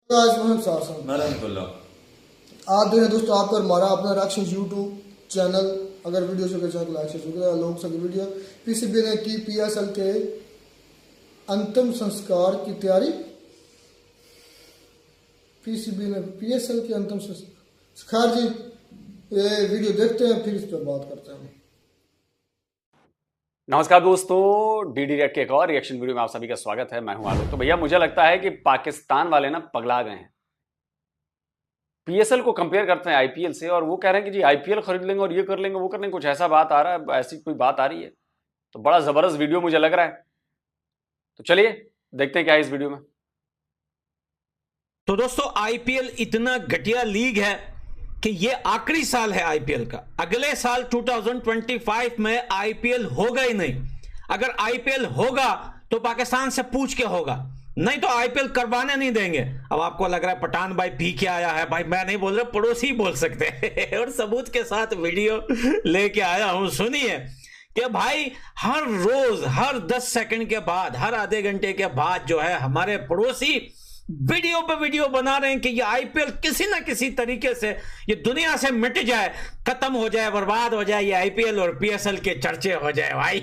आप देखें दोस्तों, आपका हमारा अपना रिएक्शन यूट्यूब चैनल, अगर वीडियो से चैनल को लाइक शेयर लोग सभी वीडियो पीसीबी ने की पीएसएल के अंतिम संस्कार की तैयारी। पीसीबी ने पीएसएल के अंतिम संस्कार जी, ये वीडियो देखते हैं फिर इस पर बात करते हैं। नमस्कार दोस्तों, डीडी रेड के एक और रिएक्शन वीडियो में आप सभी का स्वागत है। मैं हूं आलोक। तो भैया मुझे लगता है कि पाकिस्तान वाले ना पगला गए हैं। पीएसएल को कंपेयर करते हैं आईपीएल से और वो कह रहे हैं कि जी आईपीएल खरीद लेंगे और ये कर लेंगे वो कर लेंगे, कुछ ऐसा बात आ रहा है, ऐसी कोई बात आ रही है। तो बड़ा जबरदस्त वीडियो मुझे लग रहा है। तो चलिए देखते हैं क्या है इस वीडियो में। तो दोस्तों, आईपीएल इतना घटिया लीग है कि ये आखिरी साल है आईपीएल का। अगले साल 2025 में आईपीएल होगा ही नहीं। अगर आईपीएल होगा तो पाकिस्तान से पूछ के होगा, नहीं तो आईपीएल करवाने नहीं देंगे। अब आपको लग रहा है पठान भाई पी के आया है, भाई मैं नहीं बोल रहा, पड़ोसी बोल सकते हैं और सबूत के साथ वीडियो लेके आया हूं। सुनिए कि भाई हर रोज, हर 10 सेकंड के बाद, हर आधे घंटे के बाद जो है हमारे पड़ोसी वीडियो पे वीडियो बना रहे हैं कि ये आईपीएल किसी ना किसी तरीके से ये दुनिया से मिट जाए, खत्म हो जाए, बर्बाद हो जाए, ये आईपीएल और पीएसएल के चर्चे हो जाए भाई।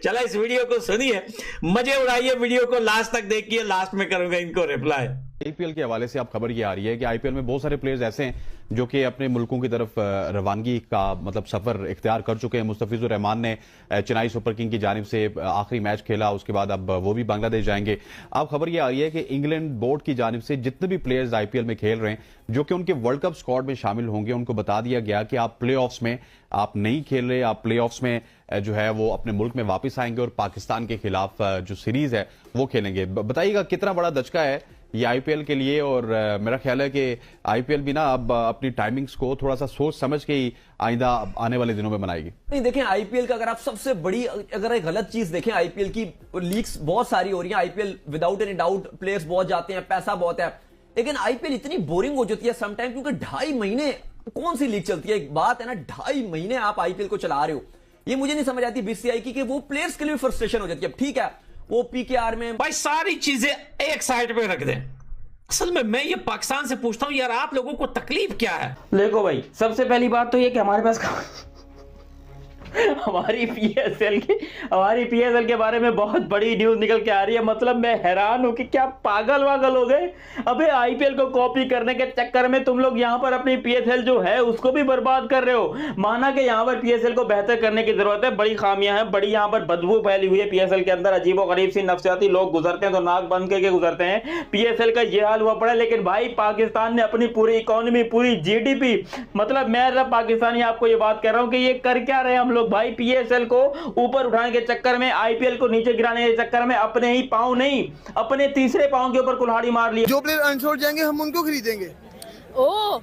चला इस वीडियो को सुनिए, मजे उड़ाइए, वीडियो को लास्ट तक देखिए, लास्ट में करूंगा इनको रिप्लाई। आईपीएल के हवाले से अब खबर ये आ रही है कि आईपीएल में बहुत सारे प्लेयर्स ऐसे हैं जो कि अपने मुल्कों की तरफ रवानगी का मतलब सफर इख्तियार कर चुके हैं। मुस्तफिजुर रहमान ने चेन्नई सुपर किंग की जानिब से आखिरी मैच खेला, उसके बाद अब वो भी बांग्लादेश जाएंगे। अब खबर ये आ रही है कि इंग्लैंड बोर्ड की जानिब से जितने भी प्लेयर्स आईपीएल में खेल रहे हैं जो कि उनके वर्ल्ड कप स्क्वाड में शामिल होंगे, उनको बता दिया गया कि आप प्लेऑफ्स में आप नहीं खेल रहे, आप प्लेऑफ्स में जो है वो अपने मुल्क में वापस आएंगे और पाकिस्तान के खिलाफ जो सीरीज है वो खेलेंगे। बताइएगा कितना बड़ा दचका है ये आईपीएल के लिए। और मेरा ख्याल है कि आईपीएल भी ना अब अपनी टाइमिंग्स को थोड़ा सा सोच समझ के ही आइंदा आने वाले दिनों में बनाएगी। नहीं देखें, आईपीएल का अगर आप सबसे बड़ी अगर एक गलत चीज देखें, आईपीएल की लीग्स बहुत सारी हो रही हैं। IPL without any doubt players बहुत जाते हैं, पैसा बहुत है, लेकिन आईपीएल इतनी बोरिंग हो जाती है समटाइम, क्योंकि 2.5 महीने कौन सी लीग चलती है। एक बात है ना, 2.5 महीने आप आईपीएल को चला रहे हो, ये मुझे नहीं समझ आती बीसीसीआई की कि वो प्लेयर्स के लिए फ्रस्ट्रेशन हो जाती है। ठीक है, वो पीकेआर में भाई सारी चीजें एक साइड पे रख दें। असल में मैं ये पाकिस्तान से पूछता हूं यार, आप लोगों को तकलीफ क्या है? देखो भाई, सबसे पहली बात तो ये कि हमारे पास हमारी पीएसएल के बारे में बहुत बड़ी न्यूज निकल के आ रही है। मतलब मैं हैरान हूं कि क्या पागल वागल हो गए। अबे आईपीएल को कॉपी करने के चक्कर में तुम लोग यहां पर अपनी पीएसएल जो है उसको भी बर्बाद कर रहे हो। माना कि यहां पर पीएसएल को बेहतर करने की जरूरत है, बड़ी खामियां हैं, बड़ी यहां पर बदबू फैली हुई है पीएसएल के अंदर। अजीबोगरीब सी नफ्सियाती लोग गुजरते हैं तो नाक बंद करके गुजरते हैं। पीएसएल का ये हाल हुआ पड़ा है। लेकिन भाई पाकिस्तान ने अपनी पूरी इकोनॉमी, पूरी जीडीपी, मतलब मैं पाकिस्तानी आपको ये बात कर रहा हूं कि ये कर क्या रहे हैं हम लोग भाई। पीएसएल को ऊपर उठाने के चक्कर में, आईपीएल को नीचे गिराने के चक्कर में अपने ही पांव नहीं, अपने तीसरे पांव के ऊपर कुल्हाड़ी मार ली। जो प्लेयर अनसोल्ड जाएंगे हम उनको खरीदेंगे। ओ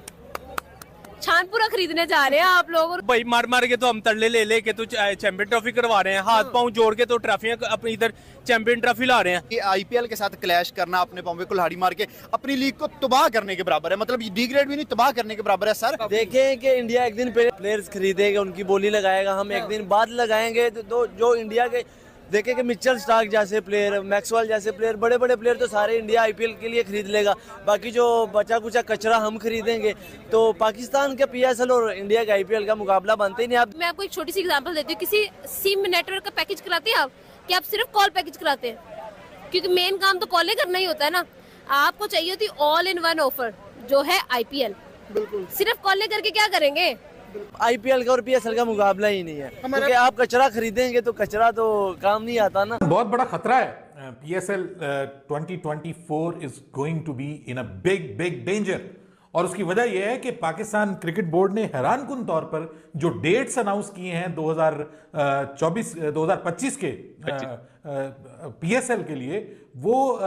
छानपुरा खरीदने जा रहे हैं आप लोग? भाई मार मार के तो हम तरले ले ले के तो चैंपियन ट्रॉफी करवा रहे हैं, हाथ पांव जोड़ के तो ट्रॉफियां अपनी इधर चैंपियन ट्रॉफी ला रहे हैं। ये आईपीएल के साथ क्लैश करना, अपने पांव पे कुल्हाड़ी मार के अपनी लीग को तबाह करने के बराबर है। मतलब डिग्रेड भी नहीं, तबाह करने के बराबर है सर। देखें कि इंडिया एक दिन प्लेयर्स खरीदेगा, उनकी बोली लगाएगा, हम एक दिन बाद लगाएंगे। तो जो इंडिया के देखें कि मिचेल स्टार्क जैसे प्लेयर, मैक्सवेल जैसे प्लेयर, बड़े बड़े प्लेयर तो सारे इंडिया आईपीएल के लिए खरीद लेगा। बाकी जो बचा कुचा कचरा हम खरीदेंगे। तो पाकिस्तान के पीएसएल और इंडिया के आईपीएल का मुकाबला बनते ही नहीं। मैं आपको एक छोटी सी एग्जांपल देती हूँ। किसी सिम नेटवर्क का पैकेज कराते हैं आप, कि आप सिर्फ कॉल पैकेज कराते हैं? क्योंकि मेन काम तो कॉल करना ही होता है ना। आपको चाहिए होती ऑल इन वन ऑफर जो है आईपीएल। बिल्कुल, सिर्फ कॉल करके क्या करेंगे? आईपीएल का और पीएसएल का मुकाबला ही नहीं है, क्योंकि आप कचरा खरीदेंगे तो कचरा तो काम नहीं आता ना। बहुत बड़ा खतरा है। PSL 2024 is going to be in a big big danger. और उसकी वजह यह है कि पाकिस्तान क्रिकेट बोर्ड ने हैरानकुन तौर पर जो डेट्स अनाउंस किए हैं 2025 के पीएसएल के लिए, वो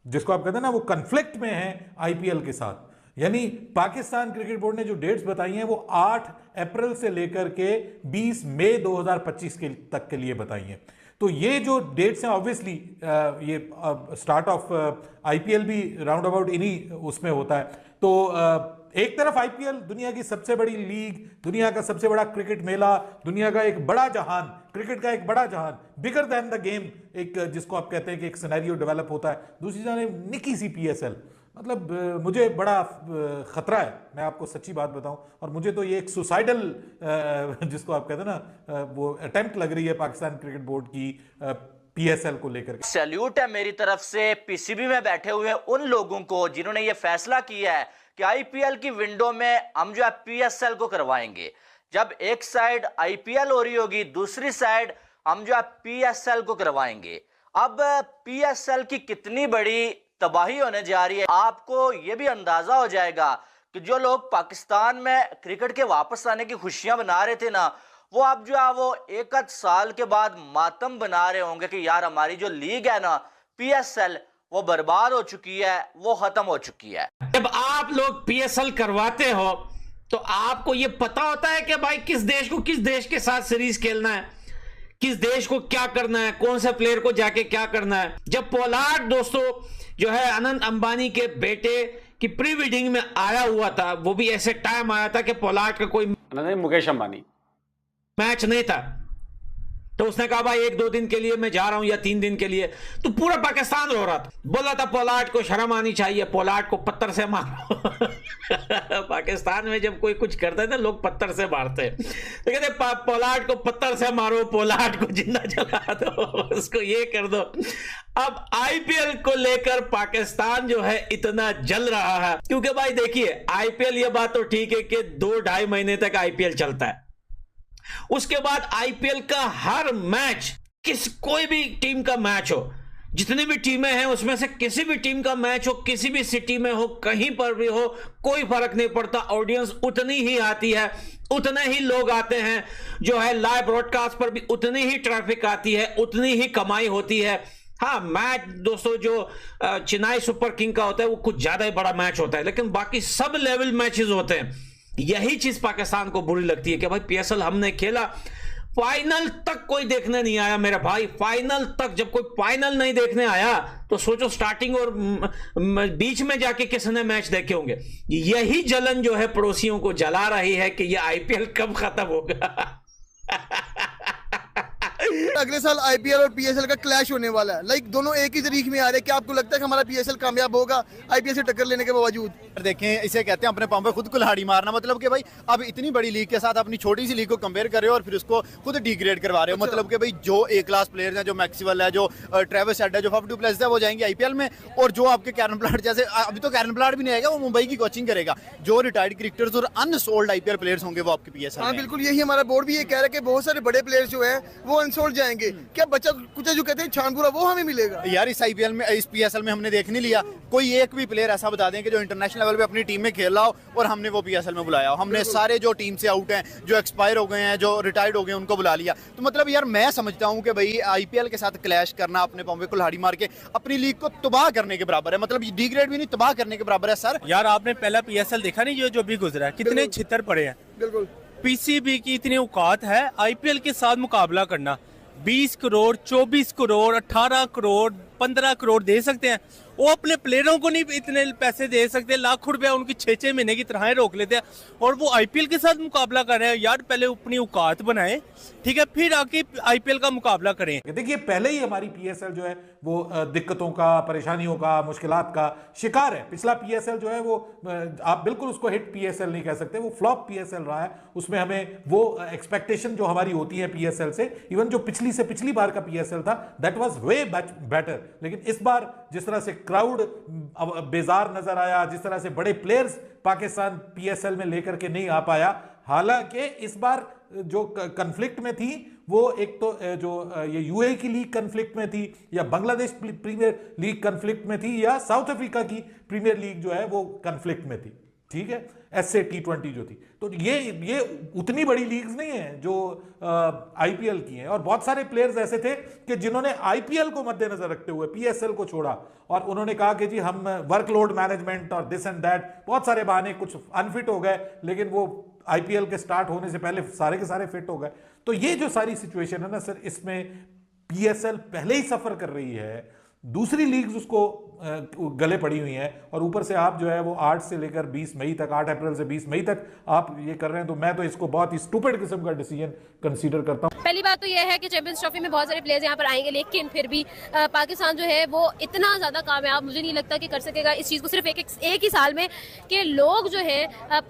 जिसको आप कहते हैं ना, वो कन्फ्लिक्ट में है आईपीएल के साथ। यानी पाकिस्तान क्रिकेट बोर्ड ने जो डेट्स बताई हैं वो 8 अप्रैल से लेकर के 20 मई 2025 के तक के लिए बताई हैं। तो ये जो डेट्स हैं ऑब्वियसली ये स्टार्ट ऑफ आईपीएल भी राउंड अबाउट इन्हीं उसमें होता है। तो एक तरफ आईपीएल दुनिया की सबसे बड़ी लीग, दुनिया का सबसे बड़ा क्रिकेट मेला, दुनिया का एक बड़ा जहान, क्रिकेट का एक बड़ा जहान, बिगर देन द गेम, एक जिसको आप कहते हैं कि एक सिनेरियो डेवलप होता है। दूसरी जानिब निकी सी पीएसएल, मतलब मुझे बड़ा खतरा है, मैं आपको सच्ची बात बताऊं, और मुझे तो ये एक सुसाइडल जिसको आप कहते हैं ना वो अटेम्प्ट लग रही है पाकिस्तान क्रिकेट बोर्ड की पीएसएल को लेकर। सैल्यूट है मेरी तरफ से पीसीबी में बैठे हुए उन लोगों को जिन्होंने ये फैसला किया है कि आईपीएल की विंडो में हम जो है पीएसएल को करवाएंगे। जब एक साइड आईपीएल हो रही होगी, दूसरी साइड हम जो है पीएसएल को करवाएंगे। अब पीएसएल की कितनी बड़ी तबाही होने जा रही है, आपको यह भी अंदाजा हो जाएगा कि जो लोग पाकिस्तान में क्रिकेट के वापस आने की खुशियां बना रहे थे ना, वो अब जो है वो एक आध साल के बाद मातम बना रहे होंगे कि यार हमारी जो लीग है ना पीएसएल, वो बर्बाद हो चुकी है, वो खत्म हो चुकी है। जब आप लोग पीएसएल करवाते हो तो आपको ये पता होता है कि भाई किस देश को किस देश के साथ सीरीज खेलना है, किस देश को क्या करना है, कौन से प्लेयर को जाके क्या करना है। जब पोलार्ड दोस्तों जो है अनंत अंबानी के बेटे की प्री वेडिंग में आया हुआ था, वो भी ऐसे टाइम आया था कि पोलार्ड का कोई मुकेश अंबानी मैच नहीं था, तो उसने कहा भाई 1-2 दिन के लिए मैं जा रहा हूं या 3 दिन के लिए, तो पूरा पाकिस्तान रो रहा था, बोला था पोलार्ड को शर्म आनी चाहिए, पोलार्ड को पत्थर से मारो। पाकिस्तान में जब कोई कुछ करता है ना लोग पत्थर से मारते हैं, तो कहते पोलार्ड को पत्थर से मारो, पोलार्ड को जिंदा जला दो, उसको ये कर दो। अब आईपीएल को लेकर पाकिस्तान जो है इतना जल रहा है, क्योंकि भाई देखिए आईपीएल, ये बात तो ठीक है कि 2-2.5 महीने तक आईपीएल चलता है, उसके बाद आईपीएल का हर मैच, कोई भी टीम का मैच हो, जितनी भी टीमें हैं उसमें से किसी भी टीम का मैच हो, किसी भी सिटी में हो, कहीं पर भी हो, कोई फर्क नहीं पड़ता, ऑडियंस उतनी ही आती है, उतने ही लोग आते हैं, जो है लाइव ब्रॉडकास्ट पर भी उतनी ही ट्रैफिक आती है, उतनी ही कमाई होती है। हाँ, मैच दोस्तों जो चेन्नई सुपर किंग का होता है वो कुछ ज्यादा ही बड़ा मैच होता है, लेकिन बाकी सब लेवल मैचेस होते हैं। यही चीज पाकिस्तान को बुरी लगती है कि भाई पीएसएल हमने खेला, फाइनल तक कोई देखने नहीं आया मेरा भाई, फाइनल तक। जब कोई फाइनल नहीं देखने आया तो सोचो स्टार्टिंग और बीच में जाके किसने मैच देखे होंगे। यही जलन जो है पड़ोसियों को जला रही है कि ये आईपीएल कब खत्म होगा। अगले साल आईपीएल और पीएसएल का क्लैश होने वाला है, लाइक दोनों एक ही तारीख में आ रहे हैं। क्या आपको लगता है कि हमारा पीएसएल कामयाब होगा आईपीएल से टक्कर लेने के बावजूद? देखें, इसे कहते हैं अपने पांव पे खुद कुल्हाड़ी मारना। मतलब कि भाई अब इतनी बड़ी लीग के साथ अपनी छोटी सी लीग को कंपेयर कर रहे हो और फिर उसको खुद डिग्रेड करवा रहे हो। मतलब कि भाई जो ए क्लास प्लेयर्स हैं, जो मैक्सवेल है, जो ट्रेविस हेड है, जो फफ डू प्लेसिस है, वो जाएंगे आईपीएल में, और जो आपके कैरन प्लाट जैसे, अभी तो कैरन प्लाट भी नहीं आएगा, वो मुंबई की कोचिंग करेगा। जो रिटायर्ड क्रिकेटर्स और अनसोल्ड आईपीएल प्लेयर्स होंगे वो आपके पीएसएल में। हाँ बिल्कुल, यही हमारा बोर्ड भी ये कह रहा है कि बहुत सारे बड़े प्लेयर्स जो हैं वो अनसोल्ड जाएंगे। क्या बच्चा कुछ जो कहते हैं छानपुरा वो हमें मिलेगा? यार इस आईपीएल में, इस पीएसएल में हमने देख नहीं लिया कोई एक भी प्लेयर ऐसा बता दें कि जो इंटरनेशनल लेवल पे अपनी टीम में खेल रहा हो और हमने वो पीएसएल में बुलाया हो। हमने सारे जो टीम से आउट हैं, जो एक्सपायर हो गए हैं, जो रिटायर्ड हो गए हैं, उनको बुला लिया। तो मतलब यार मैं समझता हूँ कि भाई आईपीएल के साथ क्लैश करना अपने पांव पे कुल्हाड़ी मार के अपनी लीग को तबाह करने के बराबर है। मतलब डिग्रेड भी नहीं, तबाह करने के बराबर है सर। यार आपने पहला पीएसएल देखा नहीं जो भी गुजरा है, कितने छितर पड़े हैं। बिल्कुल, पीसीबी की इतनी औकात है आईपीएल के साथ मुकाबला करना। 20 करोड़, 24 करोड़, 18 करोड़, 15 करोड़ दे सकते हैं, वो अपने प्लेयरों को नहीं इतने पैसे दे सकते। लाखों रुपया उनकी 6-6 महीने की तनख्वाहें रोक लेते हैं और वो आईपीएल के साथ मुकाबला कर रहे हैं। यार पहले अपनी औकात बनाएं, ठीक है, फिर आके आईपीएल का मुकाबला करें। देखिए पहले ही हमारी पीएसएल जो है वो दिक्कतों का, परेशानियों का, मुश्किलात का शिकार है। पिछला पीएसएल जो है वो आप बिल्कुल उसको हिट पीएसएल नहीं कह सकते, वो फ्लॉप पीएसएल रहा है। उसमें हमें वो एक्सपेक्टेशन जो हमारी होती है पीएसएल से, इवन जो पिछली बार का पीएसएल था, दैट वाज वे बेटर। लेकिन इस बार जिस तरह से क्राउड बेजार नजर आया, जिस तरह से बड़े प्लेयर्स पाकिस्तान पीएसएल में लेकर के नहीं आ पाया, हालांकि इस बार जो कन्फ्लिक्ट में थी वो एक तो जो ये यूएई की लीग कन्फ्लिक्ट में थी, या बांग्लादेश प्रीमियर लीग कन्फ्लिक्ट में थी, या साउथ अफ्रीका की प्रीमियर लीग जो है वो कन्फ्लिक्ट में थी, ठीक है, ऐसे T20 जो थी। तो ये उतनी बड़ी लीग्स नहीं है जो आईपीएल की हैं। और बहुत सारे प्लेयर्स ऐसे थे कि जिन्होंने आईपीएल को मद्देनजर रखते हुए पीएसएल को छोड़ा और उन्होंने कहा कि जी हम वर्कलोड मैनेजमेंट और दिस एंड दैट, बहुत सारे बहाने, कुछ अनफिट हो गए, लेकिन वो आईपीएल के स्टार्ट होने से पहले सारे के सारे फिट हो गए। तो ये जो सारी सिचुएशन है ना सर, इसमें पीएसएल पहले ही सफर कर रही है, दूसरी लीग्स उसको गले पड़ी हुई हैं, और ऊपर से आप जो है वो 8 से लेकर 20 मई तक, 8 अप्रैल से 20 मई तक आप ये कर रहे हैं, तो मैं तो इसको बहुत ही स्टूपिड किस्म का डिसीजन कंसीडर करता हूं। पहली बात तो यह है कि चैंपियंस ट्रॉफी में बहुत सारे प्लेयर्स यहाँ पर आएंगे, लेकिन फिर भी पाकिस्तान जो है वो इतना ज्यादा कामयाब मुझे नहीं लगता कि कर सकेगा इस चीज को सिर्फ एक ही साल में, कि लोग जो है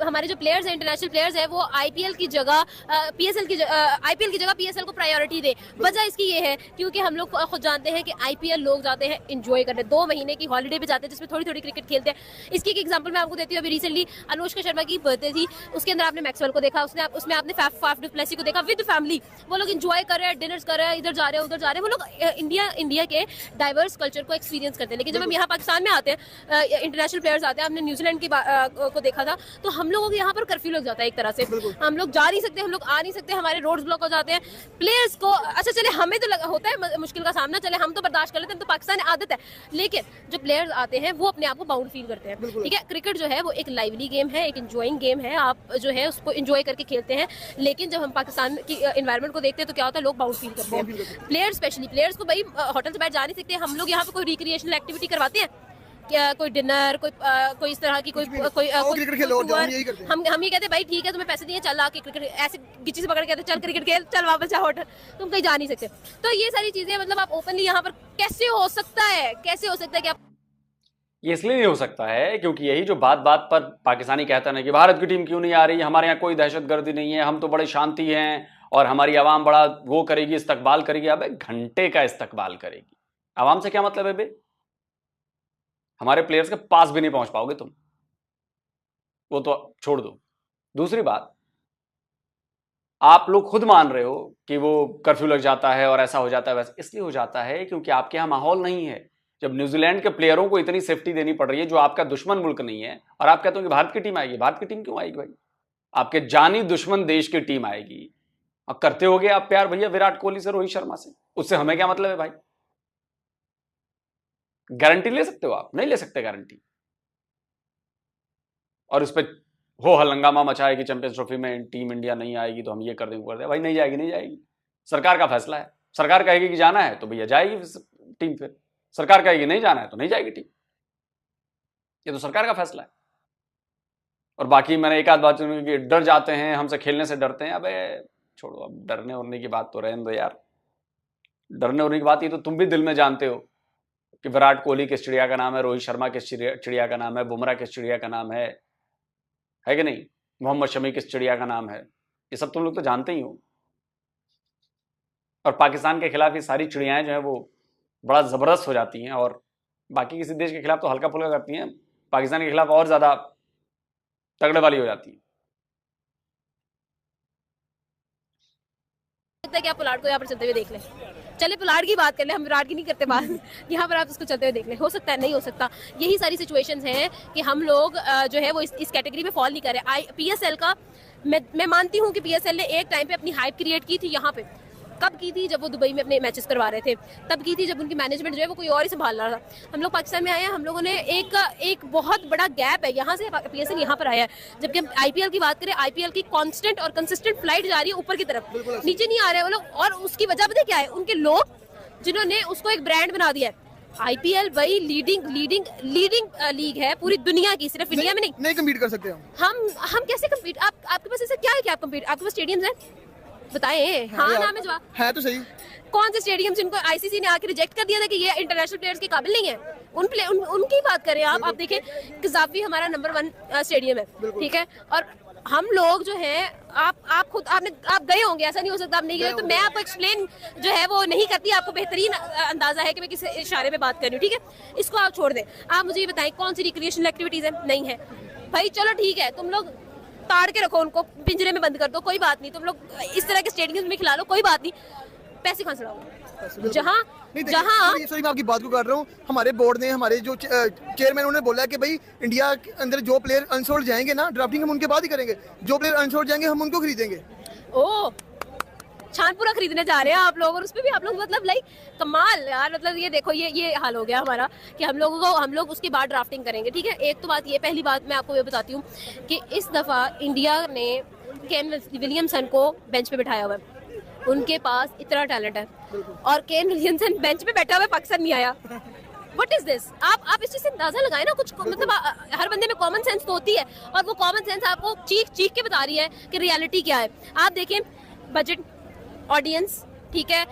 हमारे जो प्लेयर्स हैं, इंटरनेशनल प्लेयर्स हैं, वो आईपीएल की जगह आईपीएल की जगह पीएसएल को प्रायोरिटी दे। वजह इसकी ये है क्योंकि हम लोग खुद जानते हैं कि आईपीएल लोग जाते हैं एंजॉय करने, 2 महीने की हॉलीडे पे जाते हैं जिसमें थोड़ी थोड़ी क्रिकेट खेलते हैं। इसकी एक एग्जांपल मैं आपको देती हूँ। अभी रिसेंटली अनुष्का शर्मा की बर्थडे थी, उसके अंदर आपने मैक्सवेल को देखा, उसमें आपने फाफ डु प्लेसी को देखा विद फैमिली। वो लोग एंजॉय कर रहे हैं, डिनर्स कर रहे हैं, इधर जा रहे हैं उधर जा रहे हैं, वो लोग इंडिया के डाइवर्स कल्चर को एक्सपीरियंस करते हैं। लेकिन जब हम यहाँ पाकिस्तान में आते हैं, इंटरनेशनल प्लेयर्स आते हैं, हमने न्यूजीलैंड की को देखा था, तो हम लोगों को यहाँ पर कर्फ्यू लग जाता है एक तरह से, हम लोग जा नहीं सकते, हम लोग आ नहीं सकते, हमारे रोड्स ब्लॉक हो जाते हैं। प्लेयर्स को अच्छा चले हमें तो होता है मुश्किल का सामना, चले हम तो बर्दाश्त कर लेते हैं, तो पाकिस्तान आदत है, लेकिन जो प्लेयर्स आते हैं वो अपने आप को बाउंड फील करते हैं। ठीक है, क्रिकेट जो है वो एक लाइवली गेम है, एक एंजॉइंग गेम है, आप जो है उसको एंजॉय करके खेलते हैं। लेकिन जब हम पाकिस्तान की एनवायरनमेंट को देखते हैं तो क्या होता है, लोग बाउंड फील करते हैं। प्लेयर्स स्पेशली प्लेयर्स को भाई होटल से बाहर जा नहीं सकते, हम लोग यहाँ पे कोई रिक्रिएशनल एक्टिविटी करवाते हैं क्या, कोई डिनर, कोई इस तरह की कोई क्रिकेट खेलो, हम ये कहते हैं भाई ठीक है तुम्हें पैसे दिए, चल आके क्रिकेट, ऐसे गिच्ची से पकड़ के कहते चल क्रिकेट खेल, चल वापस जा होटल, तुम कहीं जा नहीं सकते। तो ये सारी चीजें मतलब आप ओपनली यहाँ पर कैसे हो सकता है कि आप, ये इसलिए नहीं हो सकता है क्योंकि यही जो बात बात पर पाकिस्तानी कहता है कि भारत की टीम क्यों नहीं आ रही, हमारे यहाँ कोई दहशतगर्दी नहीं है, हम तो बड़े शांति हैं और हमारी आवाम बड़ा वो करेगी, इस्तकबाल करेगी। अबे घंटे का इस्तकबाल करेगी, आवाम से क्या मतलब है बे? हमारे प्लेयर्स के पास भी नहीं पहुंच पाओगे तुम, वो तो छोड़ दो। दूसरी बात, आप लोग खुद मान रहे हो कि वो कर्फ्यू लग जाता है और ऐसा हो जाता है, वैसा इसलिए हो जाता है क्योंकि आपके यहाँ माहौल नहीं है। जब न्यूजीलैंड के प्लेयरों को इतनी सेफ्टी देनी पड़ रही है, जो आपका दुश्मन मुल्क नहीं है, और आप कहते हो कि भारत की टीम आएगी, भारत की टीम क्यों आएगी भाई? आपके जानी दुश्मन देश की टीम आएगी। और करते होगे आप प्यार भैया विराट कोहली से, रोहित शर्मा से, उससे हमें क्या मतलब है भाई? गारंटी ले सकते हो आप? नहीं ले सकते गारंटी। और उस पर हो हलंगामा मचाए कि चैंपियंस ट्रॉफी में टीम इंडिया नहीं आएगी तो हम ये कर देंगे, कर दें। भाई नहीं जाएगी, नहीं जाएगी, सरकार का फैसला है। सरकार कहेगी कि जाना है तो भैया जाएगी टीम, फिर सरकार कहेगी नहीं जाना है तो नहीं जाएगी टीम। ये तो सरकार का फैसला है। और बाकी मैंने एक आध बात सुनी कि डर जाते हैं, हमसे खेलने से डरते हैं। अबे छोड़ो, अब डरने उड़ने की बात तो रहने दो यार। डरने उड़ने की बात ये तो तुम भी दिल में जानते हो कि विराट कोहली किस चिड़िया का नाम है, रोहित शर्मा किस चिड़िया का नाम है, बुमराह किस चिड़िया का नाम है कि नहीं, मोहम्मद शमी किस चिड़िया का नाम है, ये सब तुम लोग तो जानते ही हो। और पाकिस्तान के खिलाफ ये सारी चिड़ियाएं जो है वो बड़ा जबरदस्त हो जाती हैं, और बाकी किसी देश के खिलाफ तो हल्का फुल्का करती हैं, पाकिस्तान के खिलाफ और ज्यादा तगड़े वाली हो जाती है। कि आप पुलाड़ को यहाँ पर चलते हुए देख लें, चले पुलाड़ की बात कर ले, हम विराट की नहीं करते बात, यहाँ पर आप उसको चलते हुए देख लें। हो सकता है, नहीं हो सकता। यही सारी सिचुएशंस हैं कि हम लोग जो है वो इस कैटेगरी में फॉल नहीं कर रहे। पीएसएल का मैं मानती हूँ कि पीएसएल ने एक टाइम पे अपनी हाइप क्रिएट की थी यहाँ पे। कब की थी? जब वो दुबई में अपने मैचेस करवा रहे थे, तब की थी जब उनकी मैनेजमेंट जो है वो कोई और ही संभाल रहा था। हम लोग पाकिस्तान में आए हैं, हम लोगों ने एक बहुत बड़ा गैप है, यहाँ से पीएसएल यहाँ पर आया है। जबकि हम आईपीएल की बात करें, आईपीएल की कांस्टेंट और कंसिस्टेंट फ्लाइट जा रही है ऊपर की तरफ, नीचे नहीं आ रहे वो लोग। और उसकी वजह पता क्या है? उनके लोग जिन्होंने उसको एक ब्रांड बना दिया है। आईपीएल वही लीडिंग लीग है पूरी दुनिया की, सिर्फ इंडिया में नहीं कम्पीट कर सकते हम कैसे कम्पीट? आपके पास ऐसा क्या है कि आप कम्पीट? आपके पास स्टेडियम्स हैं? बताए हाँ नाम है जवाब है तो सही। कौन से स्टेडियम जिनको आईसीसी ने आके रिजेक्ट कर दिया था कि ये इंटरनेशनल प्लेयर्स के काबिल नहीं है? उनकी बात करें आप देखें, कज़ाफ़ी हमारा नंबर 1 स्टेडियम है, ठीक है। और हम लोग जो है, आप खुद आप गए होंगे, ऐसा नहीं हो सकता आप नहीं गए। तो मैं आपको एक्सप्लेन जो है वो नहीं करती, आपको बेहतरीन अंदाजा है कि मैं किस इशारे में बात कर रही हूँ, ठीक है। इसको आप छोड़ दें, आप मुझे ये बताएं कौन सी रिक्रिएशनल एक्टिविटीज है? नहीं है भाई। चलो ठीक है, तुम लोग ताड़ के रखो उनको, पिंजरे में बंद कर दो, कोई बात नहीं। तुम लोग इस तरह के स्टेडियम में खिला लो, कोई बात नहीं। पैसे कहाँ से लाओगे? जहाँ सॉरी मैं आपकी बात को कर रहा हूँ, हमारे बोर्ड ने, हमारे जो चेयरमैन उन्होंने बोला है कि भाई इंडिया के अंदर जो प्लेयर अनसोल्ड जाएंगे ना, ड्राफ्टिंग हम उनके बाद ही करेंगे, जो प्लेयर अनसोल्ड जाएंगे हम उनको खरीदेंगे। ओ छानपुरा खरीदने जा रहे हैं आप लोग, और उसपे भी आप लोग मतलब लाइक कमाल यार। मतलब ये देखो, ये हाल हो गया हमारा कि हम लोग उसके बाद ड्राफ्टिंग करेंगे, ठीक है। एक तो बात ये, पहली बात मैं आपको ये बताती हूँ कि इस दफा इंडिया ने केन विलियमसन को बेंच पे बिठाया हुआ है। उनके पास इतना टैलेंट है, और केन विलियमसन बेंच पे बैठा हुआ पाकिस्तान नहीं आया। What is this? आप इस चीज से अंदाजा लगाए ना, कुछ मतलब हर बंदे में कॉमन सेंस तो होती है, और वो कॉमन सेंस आपको चीख चीख के बता रही है कि रियलिटी क्या है। आप देखें, बजट, ऑडियंस, ठीक है,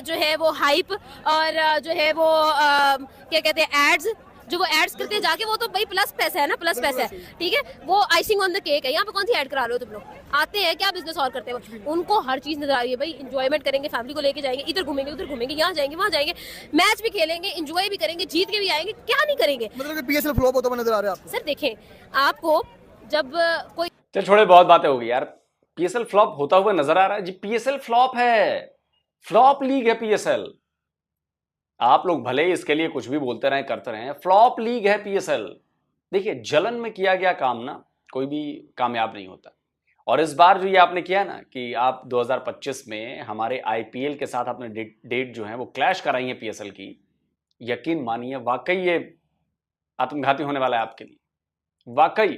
जो है वो हाइप, और जो है वो क्या कहते हैं, एड्स, जो वो एड्स करते हैं जाके, वो तो भाई प्लस पैसा है ना, प्लस पैसा है, ठीक है, वो आइसिंग ऑन द केक है। यहाँ पे कौन सी ऐड करा रहे हो तुम लोग? आते हैं क्या बिजनेस और करते हैं, उनको हर चीज नजर आ रही है भाई। एंजॉयमेंट करेंगे, फैमिली को लेके जाएंगे, इधर घूमेंगे, उधर घूमेंगे, यहाँ जाएंगे, वहाँ जाएंगे, मैच भी खेलेंगे, एंजॉय भी करेंगे, जीत के भी आएंगे, क्या नहीं करेंगे। मतलब पीएसएल फ्लॉप होता हुआ नजर आ रहा है आपको? सर देखें, आपको जब कोई, चल छोड़े, बहुत बातें होगी यार। पीएसएल फ्लॉप होता हुआ नजर आ रहा है जी? पीएसएल फ्लॉप है, फ्लॉप लीग है पीएसएल। आप लोग भले ही इसके लिए कुछ भी बोलते रहे, करते रहे, फ्लॉप लीग है पीएसएल। देखिए, जलन में किया गया काम ना कोई भी कामयाब नहीं होता। और इस बार जो ये आपने किया ना कि आप 2025 में हमारे आईपीएल के साथ आपने डेट जो है वो क्लैश कराई है पीएसएल की, यकीन मानिए वाकई ये आत्मघाती होने वाला है आपके लिए, वाकई।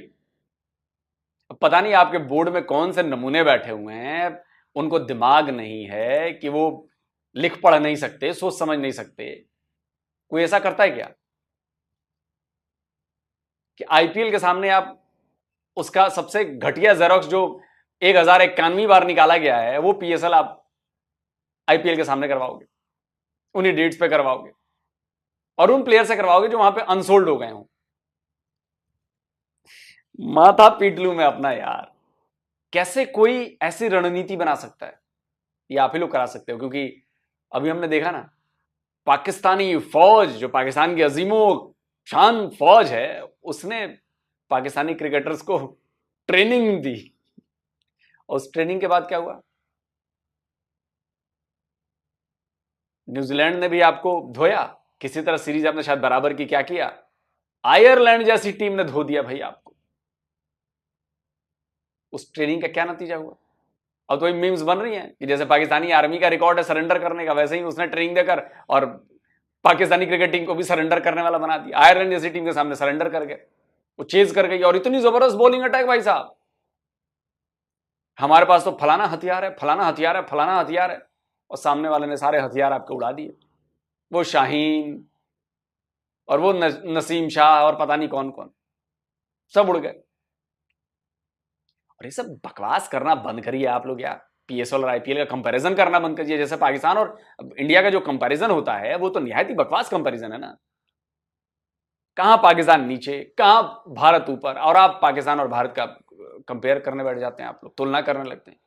पता नहीं आपके बोर्ड में कौन से नमूने बैठे हुए हैं, उनको दिमाग नहीं है कि वो लिख पढ़ नहीं सकते, सोच समझ नहीं सकते। कोई ऐसा करता है क्या कि आईपीएल के सामने आप उसका सबसे घटिया जेरोक्स जो 1091 बार निकाला गया है वो पीएसएल आप आईपीएल के सामने करवाओगे, उन्हीं डेट्स पे करवाओगे, और उन प्लेयर से करवाओगे जो वहां पे अनसोल्ड हो गए हों। माथा पीट लूं मैं अपना यार। कैसे कोई ऐसी रणनीति बना सकता है? ये आप ही लोग करा सकते हो, क्योंकि अभी हमने देखा ना, पाकिस्तानी फौज जो पाकिस्तान की अजीमो शान फौज है, उसने पाकिस्तानी क्रिकेटर्स को ट्रेनिंग दी, और उस ट्रेनिंग के बाद क्या हुआ? न्यूजीलैंड ने भी आपको धोया, किसी तरह सीरीज आपने शायद बराबर की, क्या किया? आयरलैंड जैसी टीम ने धो दिया भाई आपको। उस ट्रेनिंग का क्या नतीजा हुआ? और तो मीम्स बन रही हैं कि जैसे पाकिस्तानी आर्मी का रिकॉर्ड है सरेंडर करने का, वैसे ही उसने ट्रेनिंग देकर और पाकिस्तानी क्रिकेट टीम को भी सरेंडर करने वाला बना दिया। आयरलैंड जैसी टीम के सामने सरेंडर कर गए, वो चेज कर गई, और इतनी जबरदस्त बॉलिंग अटैक भाई साहब, हमारे पास तो फलाना हथियार है, फलाना हथियार है, फलाना हथियार है, और सामने वाले ने सारे हथियार आपके उड़ा दिए। वो शाहीन और वो नसीम शाह और पता नहीं कौन कौन, सब उड़ गए। और ये सब बकवास करना बंद करिए आप लोग यार। पीएसएल और आईपीएल का कंपैरिजन करना बंद करिए। जैसे पाकिस्तान और इंडिया का जो कंपैरिजन होता है वो तो निहायत ही बकवास कंपैरिजन है ना। कहां पाकिस्तान नीचे, कहां भारत ऊपर, और आप पाकिस्तान और भारत का कंपेयर करने बैठ जाते हैं। आप लोग तुलना करने लगते हैं।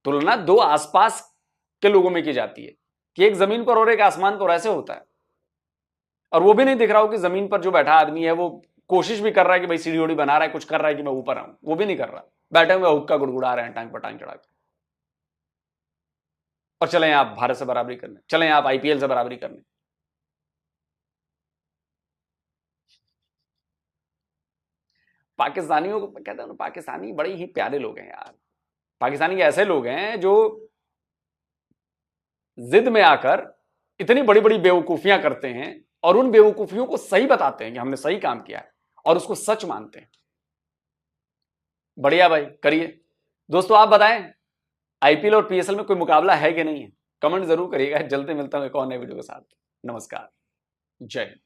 तुलना दो आसपास के लोगों में की जाती है कि एक जमीन पर और एक आसमान पर, ऐसे होता है। और वो भी नहीं दिख रहा हो कि जमीन पर जो बैठा आदमी है वो कोशिश भी कर रहा है कि भाई सीढ़ी ओढ़ी बना रहा है, कुछ कर रहा है कि मैं ऊपर आऊं, वो भी नहीं कर रहा। बैठे हुए हुक्का गुड़गुड़ा रहे हैं टांग पर टांग चढ़ाकर। और चलें आप भारत से बराबरी करने, चलें आप आईपीएल से बराबरी करने। पाकिस्तानियों को कहते हैं, पाकिस्तानी बड़े ही प्यारे लोग हैं यार। पाकिस्तानी ऐसे लोग हैं जो जिद में आकर इतनी बड़ी बड़ी बेवकूफियां करते हैं, और उन बेवकूफियों को सही बताते हैं कि हमने सही काम किया है, और उसको सच मानते हैं। बढ़िया भाई, करिए। दोस्तों आप बताएं, आईपीएल और पीएसएल में कोई मुकाबला है कि नहीं है? कमेंट जरूर करिएगा। जल्दी मिलता हूं एक और नए वीडियो के साथ। नमस्कार, जय हिंद।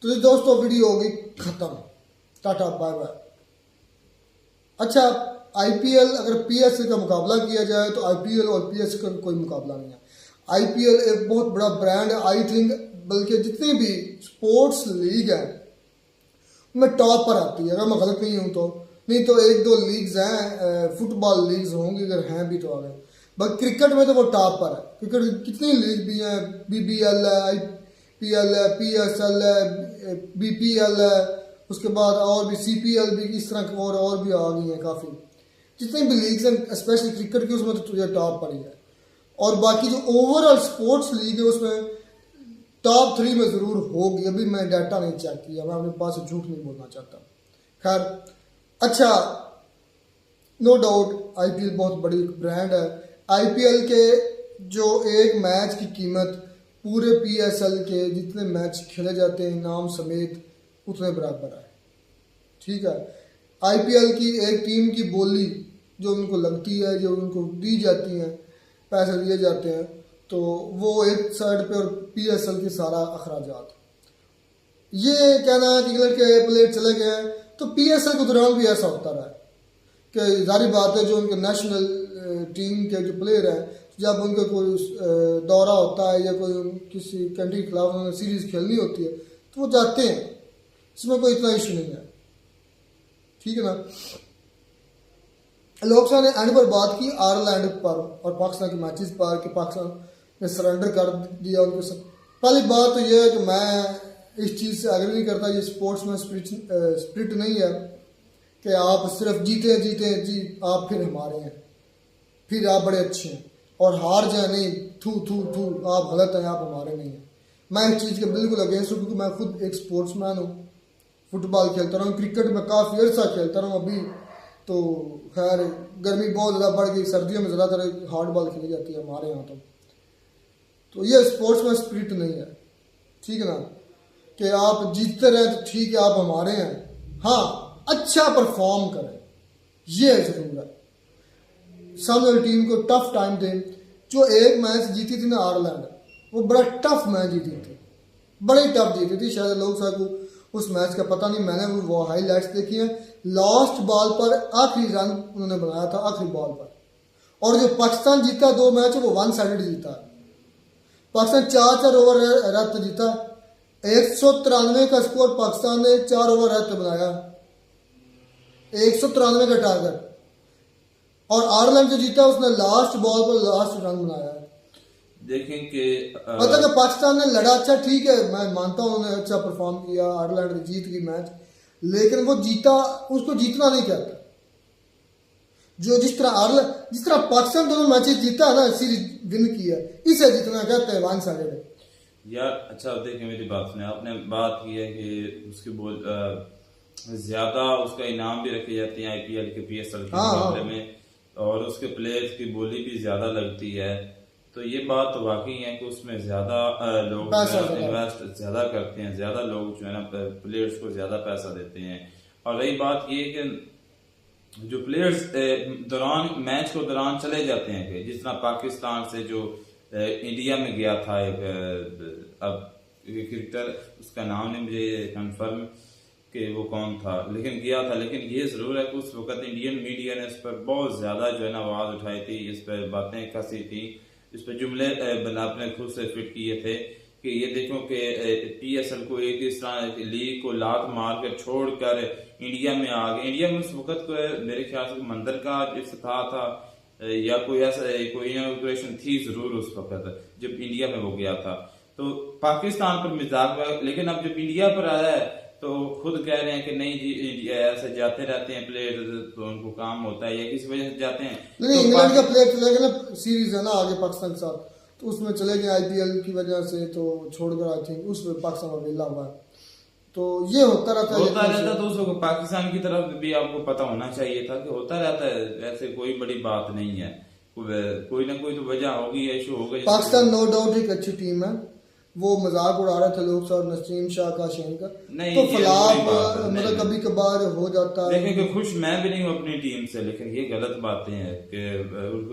तो दोस्तों वीडियो होगी खत्म, टाटा बाय बाय। अच्छा, आईपीएल अगर पीएसएल का मुकाबला किया जाए तो आईपीएल और पीएसएल का कोई मुकाबला नहीं है। आईपीएल एक बहुत बड़ा ब्रांड है, आई थिंक, बल्कि जितनी भी स्पोर्ट्स लीग है उनमें टॉप पर आती है, अगर मैं गलत नहीं हूं तो। नहीं तो एक दो लीग्स हैं, फुटबॉल लीग्स होंगी, अगर हैं भी तो आ गए। बट क्रिकेट में तो वो टॉप पर है। क्रिकेट कितनी लीग भी हैं, बीबीएल है, आईपीएल है, पीएसएल है, बीपीएल है, उसके बाद और भी सीपीएल भी, इस तरह की और भी आ गई हैं काफ़ी। जितनी भी लीग्स हैं स्पेशली क्रिकेट की, उसमें तो टॉप पर ही है। और बाकी जो ओवरऑल स्पोर्ट्स लीग है उसमें टॉप 3 में ज़रूर होगी। अभी मैं डाटा नहीं चेक किया, मैं अपने पास से झूठ नहीं बोलना चाहता। खैर, अच्छा, नो डाउट आईपीएल बहुत बड़ी ब्रांड है। आईपीएल के जो एक मैच की कीमत पूरे पीएसएल के जितने मैच खेले जाते हैं इनाम समेत उतने बराबर है। ठीक है, आईपीएल की एक टीम की बोली जो उनको लगती है, जो उनको दी जाती है, पैसे दिए जाते हैं, तो वो एक साइड पे और पीएसएल के सारा अखराजात। ये कहना है कि इंग्लैंड के प्लेयर चले गए हैं तो पीएसएल के दौरान भी ऐसा होता रहा है कि जारी बात है जो उनके नेशनल टीम के जो प्लेयर हैं, जब उनका कोई दौरा होता है या कोई किसी कंट्री के खिलाफ उन्होंने सीरीज खेलनी होती है तो वो जाते हैं, इसमें कोई इतना इशू नहीं है, ठीक है ना। लोग ने एंड पर बात की आयरलैंड पर और पाकिस्तान के मैचेस पर कि पाकिस्तान ने सरेंडर कर दिया उनके साथ। पहली बात तो यह है कि मैं इस चीज़ से एग्री नहीं करता, ये स्पोर्ट्स में स्पिरिट नहीं है कि आप सिर्फ जीते जी आप फिर हमारे हैं, फिर आप बड़े अच्छे हैं, और हार जाए नहीं थू आप गलत हैं, आप हमारे नहीं हैं। मैं इस चीज़ के बिल्कुल अगेंस्ट हूँ क्योंकि मैं खुद एक स्पोर्ट्समैन हूँ, फुटबॉल खेलता रहा हूँ, क्रिकेट में काफ़ी अर्सा खेलता रहा हूँ। अभी तो खैर गर्मी बहुत ज़्यादा बढ़ गई, सर्दियों में ज़्यादातर हार्ड बॉल खेली जाती है हमारे यहाँ तो ये स्पोर्ट्स में स्पिरिट नहीं है, ठीक है ना, कि आप जीतते रहे तो ठीक है आप हमारे हैं, हाँ अच्छा परफॉर्म करें, ये जरूर है। सामने वाली टीम को टफ टाइम दें। जो एक मैच जीती थी ना आयरलैंड, वो बड़ा टफ मैच जीती थी, बड़ी टफ जीती थी। शायद लोग को उस मैच का पता नहीं, मैंने वो हाईलाइट्स देखी हैं। लास्ट बॉल पर आखिरी रन उन्होंने बनाया था, आखिरी बॉल पर। और जो पाकिस्तान जीता 2 मैच वो 1 साइडेड जीता। पाकिस्तान 4 ओवर रहते जीता, 193 का स्कोर पाकिस्तान ने 4 ओवर रहते बनाया, 193 का टारगेट। और आयरलैंड जो जीता उसने लास्ट बॉल पर लास्ट रन बनाया। देखें कि मतलब पाकिस्तान ने लड़ा अच्छा, ठीक है मैं मानता हूँ उन्होंने अच्छा परफॉर्म किया, आयरलैंड जीत गई मैच, लेकिन वो जीता, उसको जीतना नहीं कहता। जो जिस तरह पाकिस्तान दोनों मैचेस जीता है ना, सीरीज विन किया, इसे जीतना कहते हैं 1 साइडेड। यार अच्छा देखिए मेरी बात सुने, आपने बात की है कि उसकी बोल ज्यादा उसका इनाम भी रखे जाते हैं आईपीएल के पीएसएल के मुकाबले में, और उसके प्लेयर्स की बोली भी ज्यादा लगती है। तो ये बात तो वाकई है कि उसमें ज्यादा लोग इन्वेस्ट ज्यादा करते हैं, ज्यादा लोग जो है ना प्लेयर्स को ज्यादा पैसा देते हैं। और रही बात ये कि जो प्लेयर्स मैच को दौरान चले जाते हैं, कि जिस तरह पाकिस्तान से जो इंडिया में गया था एक अब क्रिकेटर, उसका नाम नहीं मुझे कंफर्म कि वो कौन था, लेकिन गया था। लेकिन ये जरूर है कि उस वक्त इंडियन मीडिया ने इस पर बहुत ज्यादा जो है ना आवाज उठाई थी, इस पर बातें कसी थी, इस पर जुमले अपने खुद से फिट किए थे कि ये देखो कि पीएसएल को एक इस तरह लीग को लात मार कर छोड़कर इंडिया में आ गए। इंडिया में उस वक्त को मेरे ख्याल से मंदिर का इफ्तिताह था या कोई ऐसा कोई इनॉग्रेशन थी जरूर उस वक्त जब इंडिया में वो गया था। तो पाकिस्तान पर मजाक हुआ, लेकिन अब जब इंडिया पर आया है तो खुद कह रहे हैं कि नहीं जी ऐसे जाते रहते हैं प्लेयर, तो उनको काम होता है या किसी वजह से जाते हैं। नहीं, तो इंग्लैंड का प्लेयर चले गए ना, सीरीज है ना आगे पाकिस्तान के साथ, तो उसमें चले गए आईपीएल की वजह से, तो छोड़कर आई थिंक उसमें पाकिस्तान अवेला हुआ है। तो ये होता रहता है तो उसको पाकिस्तान की तरफ भी आपको पता होना चाहिए था कि होता रहता है, ऐसे कोई बड़ी बात नहीं है, कोई ना कोई तो वजह होगी, इशू होगा। पाकिस्तान नो डाउट एक अच्छी टीम है, वो मजाक उड़ा रहे थे लोग सर नसीम शाह का शेन का, तो फिलहाल मतलब कभी कभार हो जाता है। देखिए कि खुश मैं भी नहीं हूँ अपनी टीम से, लेकिन ये गलत बातें हैं कि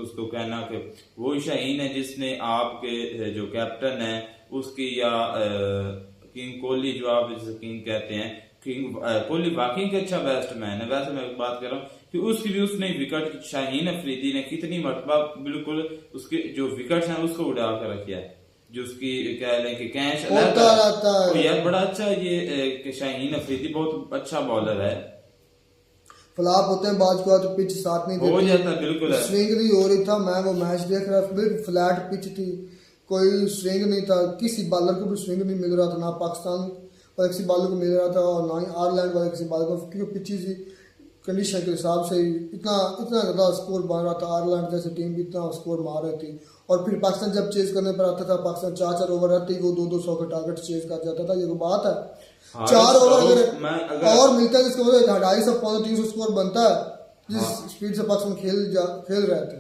उसको कहना कि वो शाहीन है जिसने आपके जो कैप्टन है उसकी, या किंग कोहली जो आप जिसे किंग कहते हैं, किंग कोहली वाकई के अच्छा बैट्समैन है। वैसे मैं बात कर रहा हूँ कि उसकी भी उसने विकेट, शाहीन अफरीदी ने कितनी मरतबा बिल्कुल उसके जो विकेट हैं उसको उड़ा कर रखा है, जो उसकी कह लें कि कैच होता रहता है। तो यार बड़ा अच्छा ये शाहीन अफरीदी बहुत अच्छा बॉलर है। फ्लॉप होते हैं बाज को, तो पिच साथ नहीं देती, हो जाता बिल्कुल, स्विंग नहीं हो रही था। मैं वो मैच देख रहा था, बिल्कुल फ्लैट पिच थी, कोई स्विंग नहीं था, किसी बॉलर को भी स्विंग नहीं मिल रहा था, ना पाकिस्तान वाले किसी बॉलर को मिल रहा था और ना ही आयरलैंड वाले किसी बॉलर को, क्योंकि पिचेस कंडीशन के हिसाब से इतना ज़्यादा स्कोर बन रहा था। आयरलैंड जैसी टीम भी इतना स्कोर मार रही थी, और फिर पाकिस्तान जब चेज करने पर आता था, पाकिस्तान 4 ओवर रहते ही वो 200 का टारगेट चेज कर जाता था। ये तो बात है, 4 ओवर अगर और मिलता है जिसके वजह 250 300 स्कोर बनता है, जिस स्पीड से पाकिस्तान खेल रहे थे।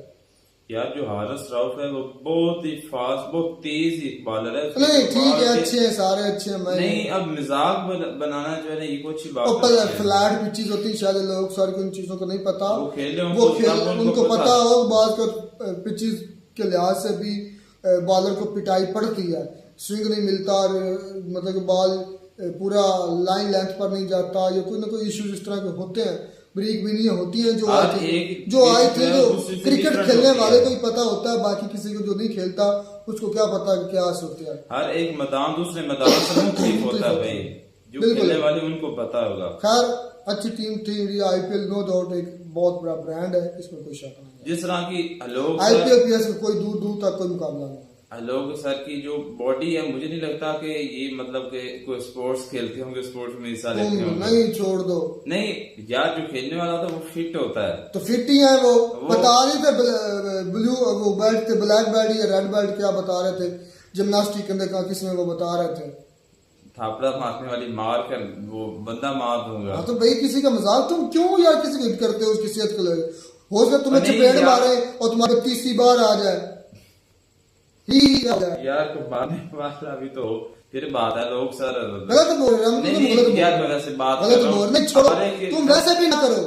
यार जो हारिस रऊफ है वो बहुत ही फास्ट, बहुत तेज बॉलर है। नहीं ठीक है, अच्छे हैं, सारे अच्छे हैं। नहीं, अब मजाक बनाना जो है ना, ये कोई अच्छी बात नहीं है। फ्लैट पिचेस होती है, शायद लोग सारी उन चीजों को नहीं पता, वो खेले उनको पता हो। बात को पिचेस के लिहाज से भी बॉलर को पिटाई पड़ती है, स्विंग नहीं मिलता, मतलब कि बॉल पूरा लाइन लेंथ पर नहीं जाता, या कोई ना कोई इश्यूज इस तरह के होते हैं, ब्रेक भी नहीं होती है। जो आई थी तो क्रिकेट खेलने वाले को ही पता होता है, बाकी किसी को जो नहीं खेलता उसको क्या पता कि क्या होता है। हर एक मैदान दूसरे मैदान से मुख्तलिफ होता है भाई, जो खेलने वाले उनको पता होगा। खैर अच्छी टीम थी इंडिया, आईपीएल नो डाउट एक बहुत बड़ा ब्रांड है, इसमें कोई शक नहीं। जिस तरह की आईपीएल पीएस का कोई दूर दूर तक कोई मुकाबला नहीं। लोग सर की जो बॉडी है, मुझे नहीं लगता कि ये मतलब कि कोई स्पोर्ट्स खेलते होंगे, स्पोर्ट्स में हिस्सा लेते होंगे। नहीं छोड़ दो, नहीं यार जो खेलने वाला था वो फिट होता है, तो फिट ही है वो बता रहे थे ब्लू वो बेल्ट थे, ब्लैक बेल्ट या रेड बेल्ट क्या बता रहे थे, जिम्नास्टिक के अंदर किसमें वो बता रहे थे, थापड़ा मारने वाली मार कर वो बंदा मार दूंगा। तो भाई किसी का मजाक तुम क्यों यार किसी को हिट करते हो, उसकी सेहत को लेकर हो सकता तुम्हें चपेट मारे और तुम्हारे तीसरी बार आ जाए यार को मारने वाला भी तो फिर बात है। लोग सर गलत बोल रहे हैं, यार मैं वैसे बात गलत बोल रहे, छोड़ो तुम वैसे भी ना करो,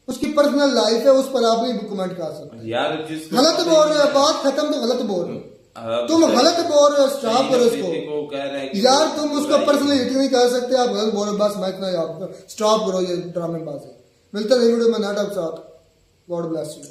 उसकी पर्सनल लाइफ है, उस पर आप नहीं कमेंट कर सकते यार। गलत बोल रहे हो, बात खत्म, तो गलत बोल रहे हो, तुम गलत बोल रहे हो, स्टॉप करो उसको यार, तुम उसको पर्सनली हिट नहीं कर सकते, आप गलत बोल रहे हो, बस मैं इतना स्टॉप करो ये ड्रामेबाजी। मिलते हैं वीडियो में नेट के साथ, गॉड ब्लेस यू।